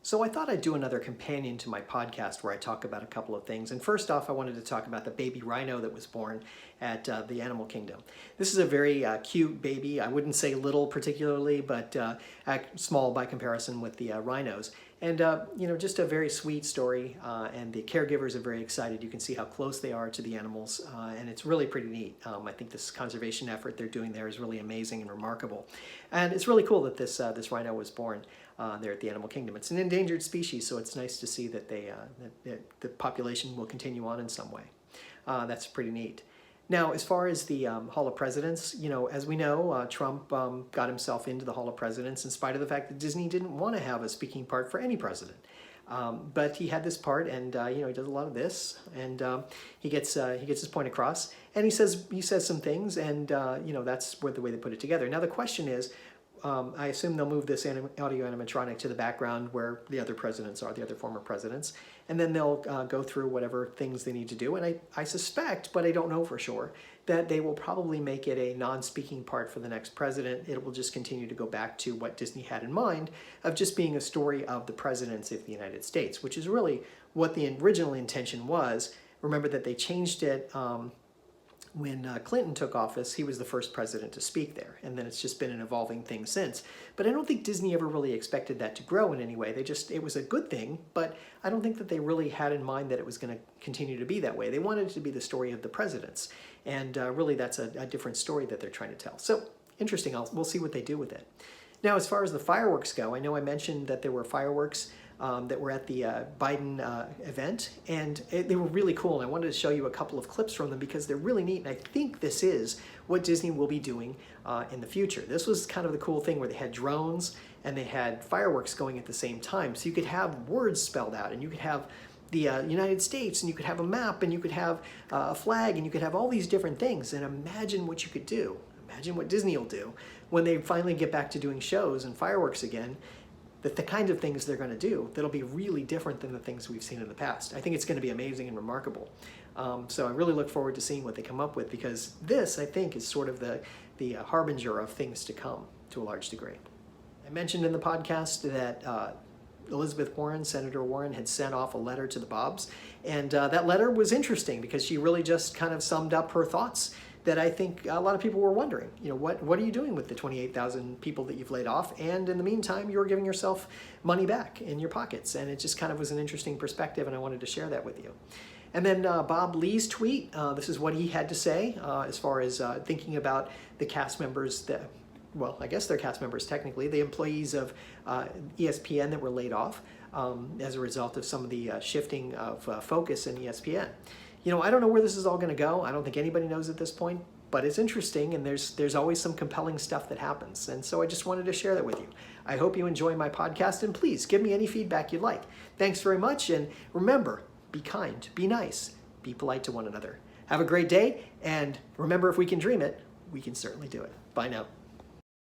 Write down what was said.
So I thought I'd do another companion to my podcast where I talk about a couple of things. And first off, I wanted to talk about the baby rhino that was born at the Animal Kingdom. This is a very cute baby. I wouldn't say little particularly, but small by comparison with the rhinos. And just a very sweet story. And the caregivers are very excited. You can see how close they are to the animals, and it's really pretty neat. I think this conservation effort they're doing there is really amazing and remarkable. And it's really cool that this rhino was born there at the Animal Kingdom. It's an endangered species, so it's nice to see that that the population will continue on in some way. That's pretty neat. Now, as far as the Hall of Presidents, as we know, Trump got himself into the Hall of Presidents in spite of the fact that Disney didn't want to have a speaking part for any president. But he had this part, and he does a lot of this, and he gets his point across, and he says some things, and that's the way they put it together. Now the question is, I assume they'll move this audio animatronic to the background where the other presidents are, the other former presidents, and then they'll go through whatever things they need to do. And I suspect, but I don't know for sure, that they will probably make it a non-speaking part for the next president. It will just continue to go back to what Disney had in mind of just being a story of the presidency of the United States, which is really what the original intention was. Remember that they changed it when Clinton took office. He was the first president to speak there, and then it's just been an evolving thing since. But I don't think Disney ever really expected that to grow in any way. It was a good thing, but I don't think that they really had in mind that it was going to continue to be that way. They wanted it to be the story of the presidents, and really that's a different story that they're trying to tell. So interesting. We'll see what they do with it. Now, as far as the fireworks go, I know I mentioned that there were fireworks that were at the Biden event, and they were really cool, and I wanted to show you a couple of clips from them because they're really neat, and I think this is what Disney will be doing in the future. This was kind of the cool thing where they had drones and they had fireworks going at the same time, so you could have words spelled out, and you could have the United States, and you could have a map, and you could have a flag, and you could have all these different things, and imagine what you could do. Imagine what Disney will do when they finally get back to doing shows and fireworks again, that the kind of things they're going to do that'll be really different than the things we've seen in the past. I think it's going to be amazing and remarkable. So I really look forward to seeing what they come up with, because this, I think, is sort of the harbinger of things to come to a large degree. I mentioned in the podcast that Elizabeth Warren, Senator Warren, had sent off a letter to the Bobs, and that letter was interesting because she really just kind of summed up her thoughts that I think a lot of people were wondering. What are you doing with the 28,000 people that you've laid off? And in the meantime, you're giving yourself money back in your pockets. And it just kind of was an interesting perspective, and I wanted to share that with you. And then Bob Lee's tweet, this is what he had to say as far as thinking about the cast members that, well, I guess they're cast members technically, the employees of ESPN that were laid off as a result of some of the shifting of focus in ESPN. I don't know where this is all going to go. I don't think anybody knows at this point, but it's interesting, and there's always some compelling stuff that happens. And so I just wanted to share that with you. I hope you enjoy my podcast, and please give me any feedback you'd like. Thanks very much, and remember, be kind, be nice, be polite to one another. Have a great day, and remember, if we can dream it, we can certainly do it. Bye now.